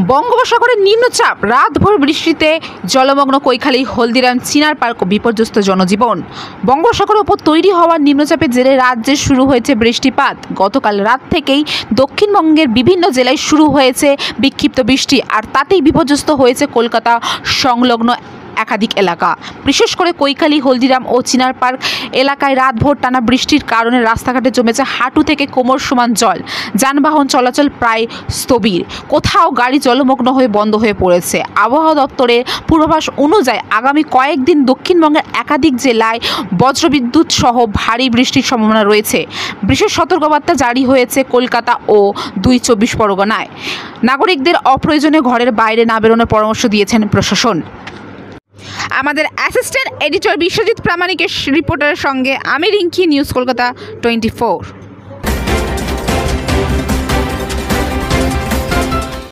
বঙ্গোপসাগরের নিম্নচাপ, রাতভর বৃষ্টিতে জলমগ্ন কৈখালী, হলদিরাম, চিনার পার্ক, বিপর্যস্ত জনজীবন। বঙ্গোপসাগরের ওপর তৈরি হওয়া নিম্নচাপের জেরে রাজ্যে শুরু হয়েছে বৃষ্টিপাত। গতকাল রাত থেকেই দক্ষিণবঙ্গের বিভিন্ন জেলায় শুরু হয়েছে বিক্ষিপ্ত বৃষ্টি, আর তাতেই বিপর্যস্ত হয়েছে কলকাতা সংলগ্ন একাধিক এলাকা। বিশেষ করে কৈখালী, হলদিরাম ও চিনার পার্ক এলাকায় রাতভর টানা বৃষ্টির কারণে রাস্তাঘাটে জমেছে হাঁটু থেকে কোমর সমান জল। যানবাহন চলাচল প্রায় স্থবির, কোথাও গাড়ি জলমগ্ন হয়ে বন্ধ হয়ে পড়েছে। আবহাওয়া দপ্তরের পূর্বাভাস অনুযায়ী আগামী কয়েকদিন দক্ষিণবঙ্গের একাধিক জেলায় বজ্রবিদ্যুৎ সহ ভারী বৃষ্টির সম্ভাবনা রয়েছে। বিশেষ সতর্কবার্তা জারি হয়েছে কলকাতা ও ২ পরগনায়। নাগরিকদের অপ্রয়োজনে ঘরের বাইরে না বেরোনোর পরামর্শ দিয়েছেন প্রশাসন। আমাদের অ্যাসিস্ট্যান্ট এডিটর বিশ্বজিৎ প্রামাণিকের রিপোর্টারের সঙ্গে আমি রিঙ্কি, নিউজ কলকাতা 24।